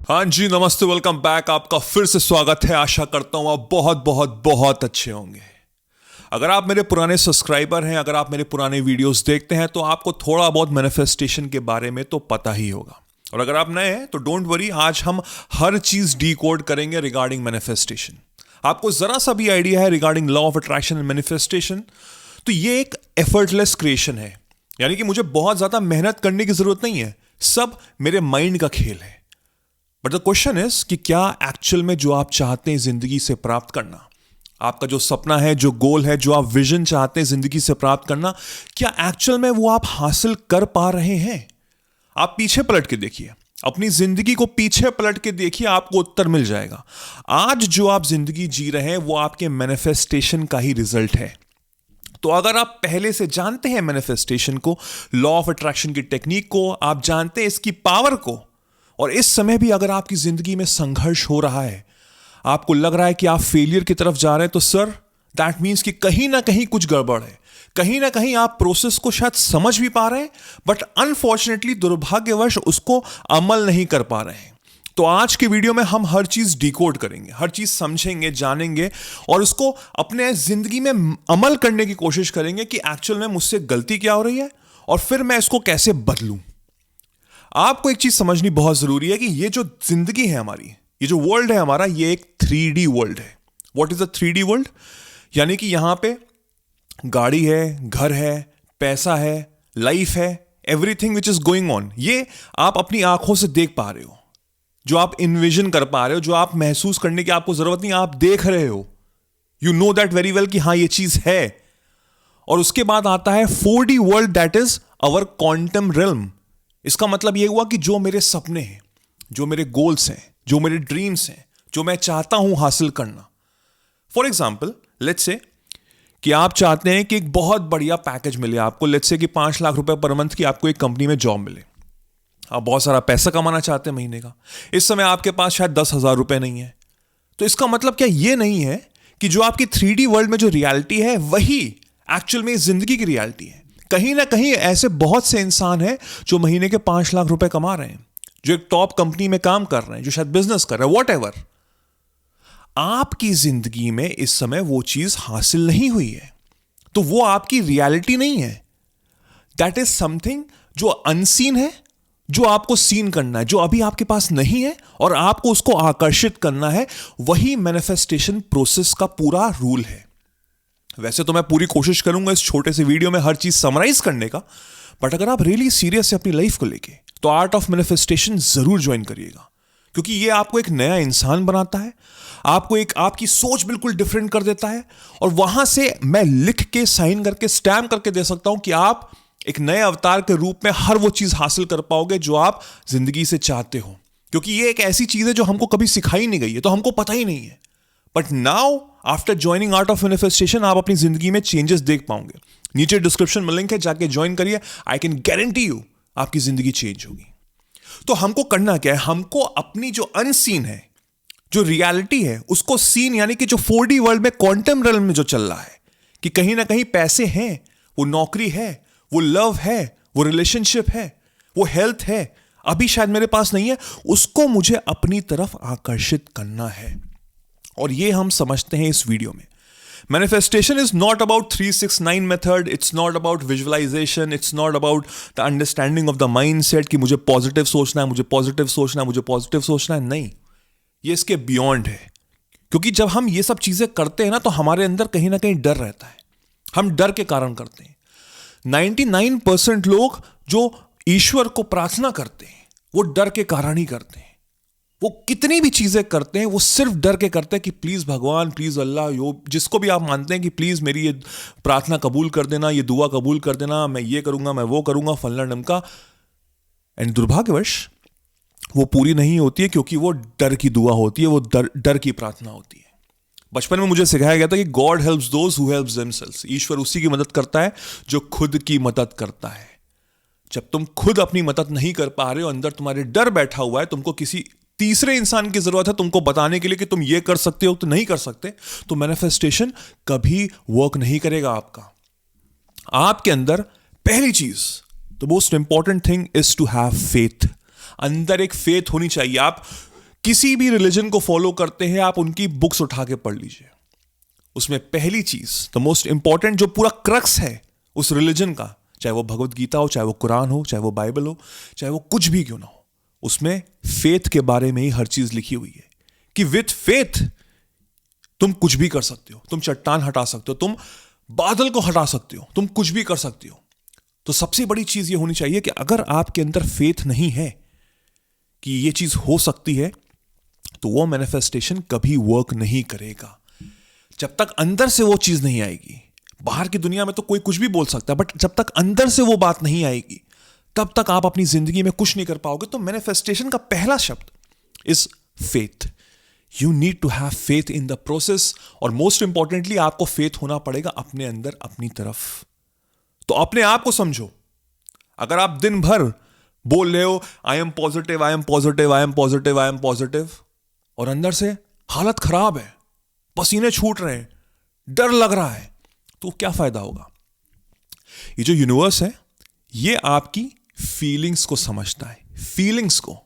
हाँ जी, नमस्ते, welcome back. आपका फिर से स्वागत है। आशा करता हूँ आप बहुत बहुत बहुत अच्छे होंगे। अगर आप मेरे पुराने सब्सक्राइबर हैं, अगर आप मेरे पुराने वीडियोस देखते हैं तो आपको थोड़ा बहुत मैनिफेस्टेशन के बारे में तो पता ही होगा। और अगर आप नए हैं तो डोंट वरी, आज हम हर चीज डीकोड करेंगे रिगार्डिंग मैनिफेस्टेशन। आपको जरा सा भी आइडिया है regarding law of attraction and manifestation, तो ये एक एफर्टलेस क्रिएशन है। यानी कि मुझे बहुत ज्यादा मेहनत करने की जरूरत नहीं है, सब मेरे माइंड का खेल है। बट द क्वेश्चन इज कि क्या एक्चुअल में जो आप चाहते हैं जिंदगी से प्राप्त करना, आपका जो सपना है, जो गोल है, जो आप विजन चाहते हैं जिंदगी से प्राप्त करना, क्या एक्चुअल में वो आप हासिल कर पा रहे हैं? आप पीछे पलट के देखिए, अपनी जिंदगी को पीछे पलट के देखिए, आपको उत्तर मिल जाएगा। आज जो आप जिंदगी जी रहे हैं वो आपके मैनिफेस्टेशन का ही रिजल्ट है। तो अगर आप पहले से जानते हैं मैनिफेस्टेशन को, लॉ ऑफ अट्रैक्शन की टेक्निक को, आप जानते हैं इसकी पावर को, और इस समय भी अगर आपकी जिंदगी में संघर्ष हो रहा है, आपको लग रहा है कि आप फेलियर की तरफ जा रहे हैं, तो सर दैट मीन्स कि कहीं ना कहीं कुछ गड़बड़ है। कहीं ना कहीं आप प्रोसेस को शायद समझ भी पा रहे हैं, बट अनफॉर्चुनेटली, दुर्भाग्यवश, उसको अमल नहीं कर पा रहे हैं। तो आज के वीडियो में हम हर चीज डिकोड करेंगे, हर चीज समझेंगे, जानेंगे, और उसको अपने जिंदगी में अमल करने की कोशिश करेंगे कि एक्चुअल में मुझसे गलती क्या हो रही है और फिर मैं इसको कैसे बदलूं। आपको एक चीज समझनी बहुत जरूरी है कि ये जो जिंदगी है हमारी, ये जो वर्ल्ड है हमारा, ये एक 3D वर्ल्ड है। What is a 3D world? यानी कि यहां पे गाड़ी है, घर है, पैसा है, लाइफ है, everything which is going on, ये आप अपनी आंखों से देख पा रहे हो, जो आप इन्विजन कर पा रहे हो, जो आप महसूस करने की आपको जरूरत नहीं, आप देख रहे हो। You know that very well कि हाँ ये चीज है। और उसके बाद आता है 4D world, that is our quantum realm. इसका मतलब यह हुआ कि जो मेरे सपने हैं, जो मेरे गोल्स हैं, जो मेरे ड्रीम्स हैं, जो मैं चाहता हूं हासिल करना। फॉर एग्जाम्पल, लेट्स से कि आप चाहते हैं कि एक बहुत बढ़िया पैकेज मिले आपको, लेट्स से कि 5 लाख रुपए पर मंथ की आपको एक कंपनी में जॉब मिले। आप बहुत सारा पैसा कमाना चाहते हैं महीने का। इस समय आपके पास शायद 10,000 रुपए नहीं है। तो इसका मतलब क्या ये नहीं है कि जो आपकी 3D वर्ल्ड में जो रियलिटी है वही एक्चुअल में जिंदगी की रियलिटी है। कहीं ना कहीं ऐसे बहुत से इंसान हैं जो महीने के 5 लाख रुपए कमा रहे हैं, जो एक टॉप कंपनी में काम कर रहे हैं, जो शायद बिजनेस कर रहे हैं, वॉट एवर। आपकी जिंदगी में इस समय वो चीज हासिल नहीं हुई है, तो वो आपकी रियलिटी नहीं है। दैट इज समथिंग जो अनसीन है, जो आपको सीन करना है, जो अभी आपके पास नहीं है और आपको उसको आकर्षित करना है। वही मैनिफेस्टेशन प्रोसेस का पूरा रूल है। वैसे तो मैं पूरी कोशिश करूंगा इस छोटे से वीडियो में हर चीज समराइज करने का, बट अगर आप रियली सीरियस है अपनी लाइफ को लेके, तो आर्ट ऑफ मैनिफेस्टेशन जरूर ज्वाइन करिएगा, क्योंकि ये आपको एक नया इंसान बनाता है, आपको एक आपकी सोच बिल्कुल डिफरेंट कर देता है। और वहां से मैं लिख के, साइन करके, स्टैम्प करके दे सकता हूं कि आप एक नए अवतार के रूप में हर वो चीज हासिल कर पाओगे जो आप जिंदगी से चाहते हो। क्योंकि ये एक ऐसी चीज है जो हमको कभी सिखाई नहीं गई है, तो हमको पता ही नहीं है। But now after joining art of manifestation आप अपनी जिंदगी में चेंजेस देख पाओगे। नीचे डिस्क्रिप्शन में लिंक है, जाके ज्वाइन करिए। आई कैन गारंटी यू आपकी जिंदगी चेंज होगी। तो हमको करना क्या है? हमको अपनी जो अनसीन है, जो रियलिटी है, उसको सीन, यानी कि जो 4D वर्ल्ड में, क्वांटम रियल्म में जो चल रहा है, कि कहीं ना कहीं पैसे हैं, वो नौकरी है, वो लव है, वो रिलेशनशिप है, वो हेल्थ है, अभी शायद मेरे पास नहीं है, उसको मुझे अपनी तरफ आकर्षित करना है। और ये हम समझते हैं इस वीडियो में। Manifestation is not about 369 method, it's not about visualisation, it's not about the understanding of the mindset कि मुझे पॉजिटिव सोचना है, मुझे पॉजिटिव सोचना है, मुझे पॉजिटिव सोचना है। नहीं, ये इसके बियॉन्ड है। क्योंकि जब हम ये सब चीजें करते हैं ना, तो हमारे अंदर कहीं ना कहीं डर रहता है। हम डर के कारण करते हैं। 99% लोग जो ईश्वर को प्रार्थना करते हैं, वो डर के कारण ही करते हैं। वो कितनी भी चीजें करते हैं, वो सिर्फ डर के करते हैं कि प्लीज भगवान, प्लीज अल्लाह, यो जिसको भी आप मानते हैं, कि प्लीज मेरी ये प्रार्थना कबूल कर देना, ये दुआ कबूल कर देना, मैं ये करूंगा, मैं वो करूंगा, फलना डमका। एंड दुर्भाग्यवश वो पूरी नहीं होती है, क्योंकि वो डर की दुआ होती है, वो डर की प्रार्थना होती है। बचपन में मुझे सिखाया गया था कि God helps those who helps themselves. ईश्वर उसी की मदद करता है जो खुद की मदद करता है। जब तुम खुद अपनी मदद नहीं कर पा रहे हो, अंदर तुम्हारे डर बैठा हुआ है, तुमको किसी तीसरे इंसान की जरूरत है तुमको बताने के लिए कि तुम ये कर सकते हो, तो नहीं कर सकते, तो मैनिफेस्टेशन कभी वर्क नहीं करेगा आपका। आपके अंदर पहली चीज, the most important thing is to have faith. अंदर एक फेथ होनी चाहिए। आप किसी भी रिलीजन को फॉलो करते हैं, आप उनकी बुक्स उठा के पढ़ लीजिए। उसमें पहली चीज, द मोस्ट इंपॉर्टेंट, जो पूरा क्रक्स है उस रिलीजन का, चाहे वो भगवत गीता हो, चाहे वो कुरान हो, चाहे वो बाइबल हो, चाहे वो कुछ भी क्यों ना हो, उसमें फेथ के बारे में ही हर चीज लिखी हुई है कि विथ फेथ तुम कुछ भी कर सकते हो। तुम चट्टान हटा सकते हो, तुम बादल को हटा सकते हो, तुम कुछ भी कर सकते हो। तो सबसे बड़ी चीज ये होनी चाहिए कि अगर आपके अंदर फेथ नहीं है कि ये चीज हो सकती है, तो वो मैनिफेस्टेशन कभी वर्क नहीं करेगा। जब तक अंदर से वो चीज नहीं आएगी, बाहर की दुनिया में तो कोई कुछ भी बोल सकता है, बट जब तक अंदर से वो बात नहीं आएगी, तब तक आप अपनी जिंदगी में कुछ नहीं कर पाओगे। तो मैनिफेस्टेशन का पहला शब्द is faith. You need to have faith in the process, और मोस्ट इंपॉर्टेंटली आपको फेथ होना पड़ेगा अपने अंदर, अपनी तरफ। तो अपने आप को समझो। अगर आप दिन भर बोल रहे हो I am positive, I am positive, I am positive, I am positive, और अंदर से हालत खराब है, पसीने छूट रहे हैं, डर लग रहा है, तो क्या फायदा होगा? ये जो यूनिवर्स है, ये आपकी फीलिंग्स को समझता है। फीलिंग्स को,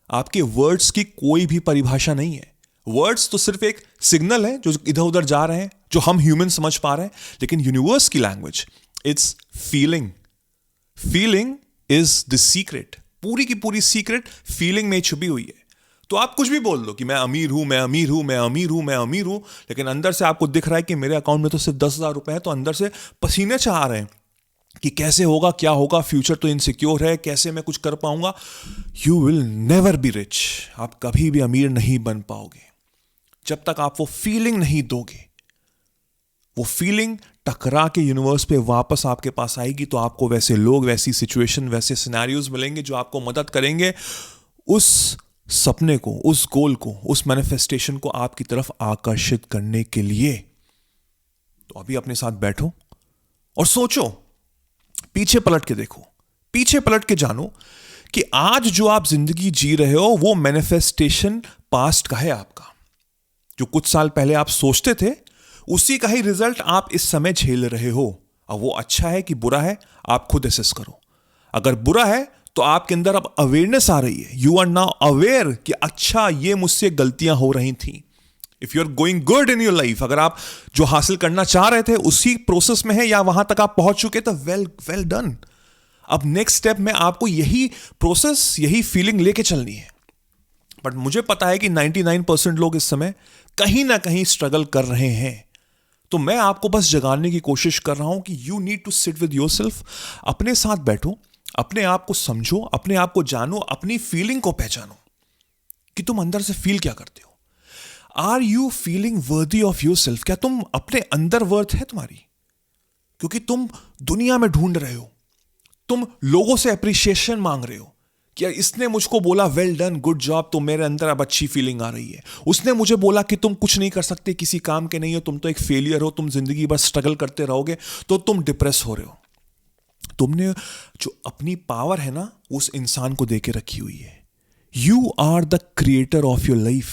आपके वर्ड्स की कोई भी परिभाषा नहीं है। वर्ड्स तो सिर्फ एक सिग्नल है जो इधर उधर जा रहे हैं, जो हम ह्यूमन समझ पा रहे हैं, लेकिन यूनिवर्स की language it's feeling. Feeling is the secret. पूरी की पूरी सीक्रेट फीलिंग में छुपी हुई है। तो आप कुछ भी बोल दो कि मैं अमीर हूं, मैं अमीर हूं, मैं अमीर हूं, मैं अमीर हूं, लेकिन अंदर से आपको दिख रहा है कि मेरे अकाउंट में तो सिर्फ 10,000 रुपए हैं, तो अंदर से पसीने चाह रहे हैं कि कैसे होगा, क्या होगा, फ्यूचर तो इनसिक्योर है, कैसे मैं कुछ कर पाऊंगा। You will never be rich. आप कभी भी अमीर नहीं बन पाओगे जब तक आप वो फीलिंग नहीं दोगे। वो फीलिंग टकरा के यूनिवर्स पे वापस आपके पास आएगी, तो आपको वैसे लोग, वैसी सिचुएशन, वैसे सिनेरियोज मिलेंगे जो आपको मदद करेंगे उस सपने को, उस गोल को, उस मैनिफेस्टेशन को आपकी तरफ आकर्षित करने के लिए। तो अभी अपने साथ बैठो और सोचो, पीछे पलट के देखो, पीछे पलट के जानो कि आज जो आप जिंदगी जी रहे हो वो मैनिफेस्टेशन पास्ट का है आपका। जो कुछ साल पहले आप सोचते थे, उसी का ही रिजल्ट आप इस समय झेल रहे हो। अब वो अच्छा है कि बुरा है, आप खुद असेस करो। अगर बुरा है तो आपके अंदर अब अवेयरनेस आ रही है। यू आर नाउ अवेयर कि अच्छा, ये मुझसे गलतियां हो रही थी। If you are going good in your life, अगर आप जो हासिल करना चाह रहे थे उसी प्रोसेस में है या वहां तक आप पहुंच चुके, तो वेल डन। अब नेक्स्ट स्टेप में आपको यही प्रोसेस, यही फीलिंग लेके चलनी है। बट मुझे पता है कि 99% लोग इस समय कहीं ना कहीं स्ट्रगल कर रहे हैं। तो मैं आपको बस जगाने की कोशिश कर रहा हूं कि you need to sit with yourself. अपने साथ बैठो, अपने आप को समझो, अपने आप को जानो, अपनी फीलिंग को पहचानो कि तुम अंदर से फील क्या करते हो। Are you feeling worthy of yourself? क्या तुम अपने अंदर वर्थ है तुम्हारी? क्योंकि तुम दुनिया में ढूंढ रहे हो, तुम लोगों से अप्रिशिएशन मांग रहे हो कि यार इसने मुझको बोला वेल डन, गुड जॉब, तो मेरे अंदर अब अच्छी फीलिंग आ रही है। उसने मुझे बोला कि तुम कुछ नहीं कर सकते, किसी काम के नहीं हो, तुम तो एक फेलियर हो, तुम जिंदगी भर स्ट्रगल करते रहोगे, तो तुम डिप्रेस हो रहे हो। तुमने जो अपनी पावर है ना, उस इंसान को देके रखी हुई है। You are the creator of your life.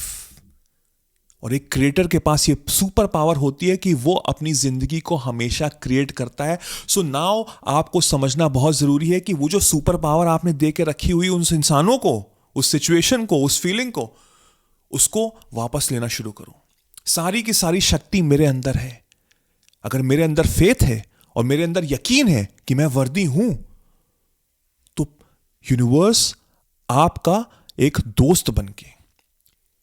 और एक क्रिएटर के पास ये सुपर पावर होती है कि वो अपनी जिंदगी को हमेशा क्रिएट करता है। सो नाउ आपको समझना बहुत जरूरी है कि वो जो सुपर पावर आपने दे के रखी हुई उन इंसानों को, उस सिचुएशन को, उस फीलिंग को, उसको वापस लेना शुरू करो। सारी की सारी शक्ति मेरे अंदर है। अगर मेरे अंदर फेथ है और मेरे अंदर यकीन है कि मैं वर्दी हूं, तो यूनिवर्स आपका एक दोस्त बनके,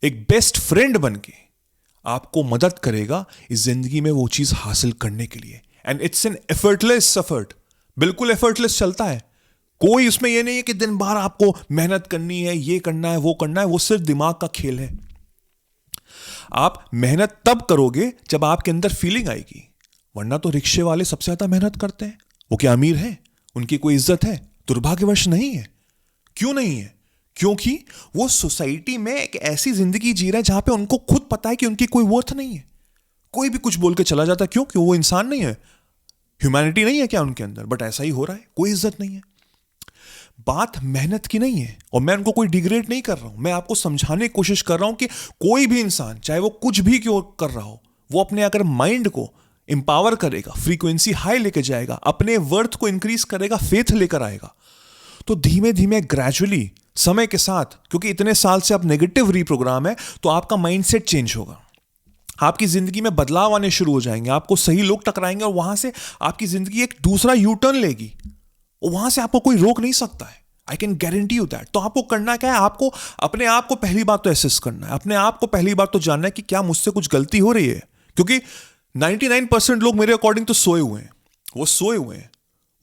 एक बेस्ट फ्रेंड बनके आपको मदद करेगा इस जिंदगी में वो चीज हासिल करने के लिए। And it's an effortless effort, बिल्कुल एफर्टलेस चलता है। कोई उसमें ये नहीं है कि दिन भर आपको मेहनत करनी है, ये करना है, वो करना है। वो सिर्फ दिमाग का खेल है। आप मेहनत तब करोगे जब आपके अंदर फीलिंग आएगी, वरना तो रिक्शे वाले सबसे ज्यादा मेहनत करते हैं। वो क्या अमीर है? उनकी कोई इज्जत है? दुर्भाग्यवश नहीं है। क्यों नहीं है? क्योंकि वो सोसाइटी में एक ऐसी जिंदगी जी रहे हैं जहां पे उनको खुद पता है कि उनकी कोई वर्थ नहीं है। कोई भी कुछ बोल के चला जाता है। क्यों? कि वो इंसान नहीं है, ह्यूमैनिटी नहीं है क्या उनके अंदर? बट ऐसा ही हो रहा है, कोई इज्जत नहीं है। बात मेहनत की नहीं है, और मैं उनको कोई डिग्रेड नहीं कर रहा हूं। मैं आपको समझाने की कोशिश कर रहा हूं कि कोई भी इंसान, चाहे वो कुछ भी क्यों कर रहा हो, वो अपने अगर माइंड को इंपावर करेगा, फ्रीक्वेंसी हाई लेके जाएगा, अपने वर्थ को इंक्रीज करेगा, फेथ लेकर आएगा, तो धीमे धीमे ग्रेजुअली समय के साथ, क्योंकि इतने साल से आप नेगेटिव रीप्रोग्राम है, तो आपका माइंडसेट चेंज होगा, आपकी जिंदगी में बदलाव आने शुरू हो जाएंगे, आपको सही लोग टकराएंगे और वहां से आपकी जिंदगी एक दूसरा यू टर्न लेगी और वहां से आपको कोई रोक नहीं सकता है। I can guarantee you that. तो आपको करना क्या है, आपको अपने आप को पहली बात तो एसेस करना है, अपने आप को पहली बात तो जानना है कि क्या मुझसे कुछ गलती हो रही है, क्योंकि 99% लोग मेरे अकॉर्डिंग तो सोए हुए हैं, वो सोए हुए हैं,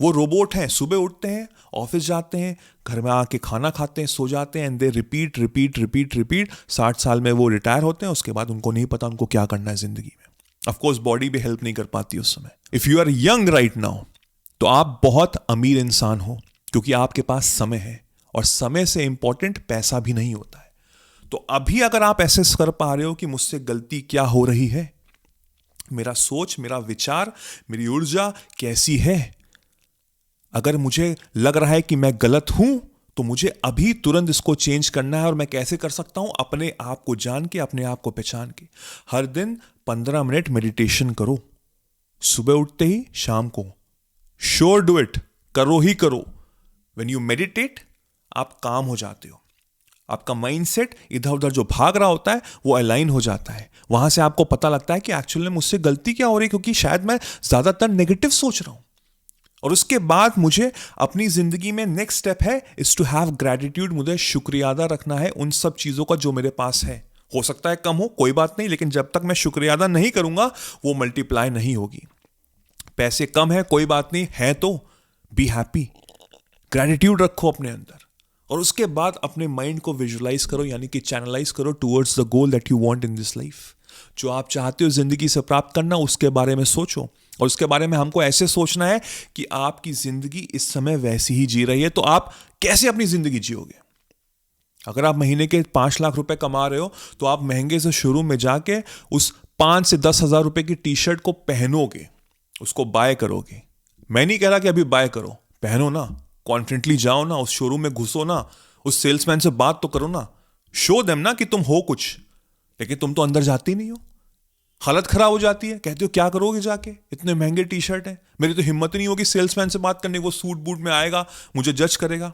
वो रोबोट हैं, सुबह उठते हैं, ऑफिस जाते हैं, घर में आके खाना खाते हैं, सो जाते हैं, and they repeat repeat repeat repeat. 60 साल में वो रिटायर होते हैं, उसके बाद उनको नहीं पता उनको क्या करना है जिंदगी में। ऑफकोर्स बॉडी भी हेल्प नहीं कर पाती उस समय। If you are young right now, तो आप बहुत अमीर इंसान हो, क्योंकि आपके पास समय है, और समय से इंपॉर्टेंट पैसा भी नहीं होता है। तो अभी अगर आप एसेस कर पा रहे हो कि मुझसे गलती क्या हो रही है, मेरा सोच, मेरा विचार, मेरी ऊर्जा कैसी है, अगर मुझे लग रहा है कि मैं गलत हूं, तो मुझे अभी तुरंत इसको चेंज करना है। और मैं कैसे कर सकता हूं? अपने आप को जान के, अपने आप को पहचान के। हर दिन 15 मिनट मेडिटेशन करो, सुबह उठते ही, शाम को। श्योर डू इट, करो ही करो। व्हेन यू मेडिटेट, आप काम हो जाते हो, आपका माइंडसेट इधर उधर जो भाग रहा होता है वो अलाइन हो जाता है। वहां से आपको पता लगता है कि एक्चुअली मुझसे गलती क्या हो रही है, क्योंकि शायद मैं ज्यादातर नेगेटिव सोच रहा हूं। और उसके बाद मुझे अपनी जिंदगी में नेक्स्ट स्टेप है इज टू हैव ग्रेटिट्यूड। मुझे शुक्रिया अदा रखना है उन सब चीजों का जो मेरे पास है। हो सकता है कम हो, कोई बात नहीं, लेकिन जब तक मैं शुक्रिया अदा नहीं करूंगा वो मल्टीप्लाई नहीं होगी। पैसे कम है, कोई बात नहीं, है तो बी हैप्पी, ग्रेटिट्यूड रखो अपने अंदर। और उसके बाद अपने माइंड को विजुअलाइज करो, यानी कि चैनलाइज करो towards the goal that you want in this life. जो आप चाहते हो जिंदगी से प्राप्त करना, उसके बारे में सोचो। और उसके बारे में हमको ऐसे सोचना है कि आपकी जिंदगी इस समय वैसी ही जी रही है, तो आप कैसे अपनी जिंदगी जियोगे। अगर आप महीने के 5 लाख रुपए कमा रहे हो, तो आप महंगे से शोरूम में जाके उस 5 से 10 हजार रुपए की टी शर्ट को पहनोगे, उसको बाय करोगे। मैं नहीं कह रहा कि अभी बाय करो, पहनो ना, कॉन्फिडेंटली जाओ ना, उस शोरूम में घुसो ना, उस सेल्समैन से बात तो करो ना, शो देम ना कि तुम हो कुछ। लेकिन तुम तो अंदर जाती नहीं हो, हालत खराब हो जाती है, कहते हो क्या करोगे जाके, इतने महंगे टी शर्ट है, मेरी तो हिम्मत नहीं होगी सेल्समैन से बात करने, वो सूट बूट में आएगा, मुझे जज करेगा।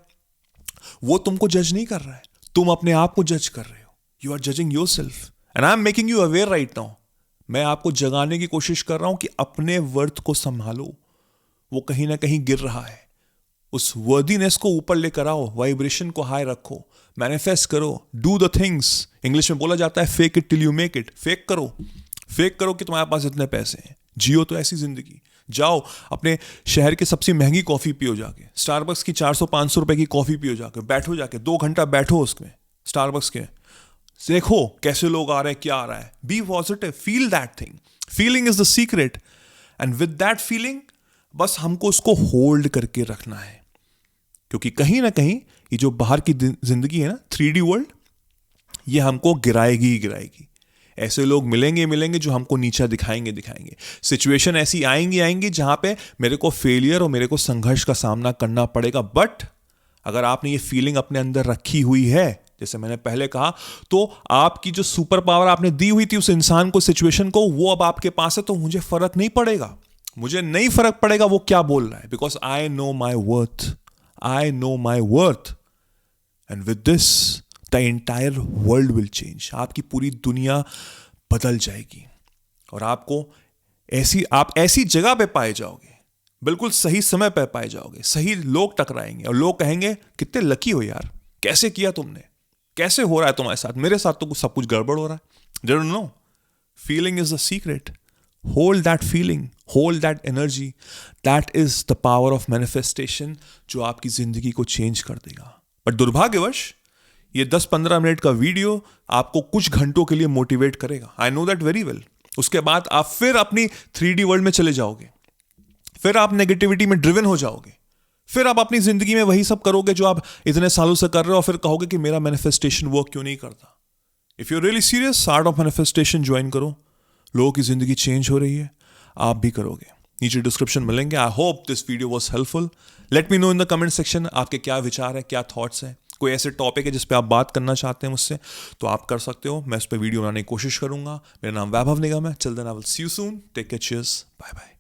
वो तुमको जज नहीं कर रहा है, तुम अपने आप को जज कर रहे हो। You are judging yourself and I am making you aware right now. मैं आपको जगाने की कोशिश कर रहा हूं कि अपने वर्थ को संभालो, वो कहीं ना कहीं गिर रहा है। उस वर्दीनेस को ऊपर लेकर आओ, वाइब्रेशन को हाई रखो, मैनिफेस्ट करो, डू द थिंग्स। इंग्लिश में बोला जाता है fake it till you make it. Fake करो, फेक करो कि तुम्हारे पास इतने पैसे हैं, जियो तो ऐसी जिंदगी। जाओ अपने शहर के सबसे महंगी कॉफी पियो जाके, स्टारबक्स की 400-500 रुपए की कॉफी पियो जाके, बैठो जाके 2 घंटा बैठो उसमें स्टारबक्स के, देखो कैसे लोग आ रहे हैं, क्या आ रहा है। Be positive, feel that thing, feeling is the secret. And with that feeling बस हमको उसको होल्ड करके रखना है, क्योंकि कहीं ना कहीं ये जो बाहर की जिंदगी है ना, 3D वर्ल्ड, ये हमको गिराएगी ही गिराएगी। ऐसे लोग मिलेंगे जो हमको नीचा दिखाएंगे। सिचुएशन ऐसी आएंगी जहां पे मेरे को फेलियर और मेरे को संघर्ष का सामना करना पड़ेगा। बट अगर आपने ये फीलिंग अपने अंदर रखी हुई है, जैसे मैंने पहले कहा, तो आपकी जो सुपर पावर आपने दी हुई थी उस इंसान को, सिचुएशन को, वो अब आपके पास है। तो मुझे फर्क नहीं पड़ेगा, मुझे नहीं फर्क पड़ेगा वो क्या बोल रहा है, because I know my worth, I know my worth. And with this the entire world will change. आपकी पूरी दुनिया बदल जाएगी और आप ऐसी जगह पे पाए जाओगे, बिल्कुल सही समय पे पाए जाओगे, सही लोग टकराएंगे और लोग कहेंगे कितने लकी हो यार, कैसे किया तुमने, कैसे हो रहा है तुम्हारे साथ, मेरे साथ तो सब कुछ गड़बड़ हो रहा है। Don't know, feeling is the secret. Hold that feeling, hold that energy. That is the power of manifestation, जो आपकी जिंदगी को चेंज कर देगा। पर दुर्भाग्यवश ये 10-15 मिनट का वीडियो आपको कुछ घंटों के लिए मोटिवेट करेगा, I know that very well. उसके बाद आप फिर अपनी 3D वर्ल्ड में चले जाओगे, फिर आप नेगेटिविटी में ड्रिवन हो जाओगे, फिर आप अपनी जिंदगी में वही सब करोगे जो आप इतने सालों से कर रहे हो, और फिर कहोगे कि मेरा मैनिफेस्टेशन वर्क क्यों नहीं करता। If you really serious, art of manifestation join करो। लोगों की जिंदगी चेंज हो रही है, आप भी करोगे। नीचे डिस्क्रिप्शन मिलेंगे। I hope this video was helpful. Let me know in the comment section आपके क्या विचार है, क्या थॉट्स हैं। कोई ऐसे टॉपिक है जिस पे आप बात करना चाहते हैं मुझसे, तो आप कर सकते हो। मैं उस पर वीडियो बनाने की कोशिश करूंगा। मेरा नाम वैभव निगम है। Till then I will see you soon. Take care, cheers, bye bye.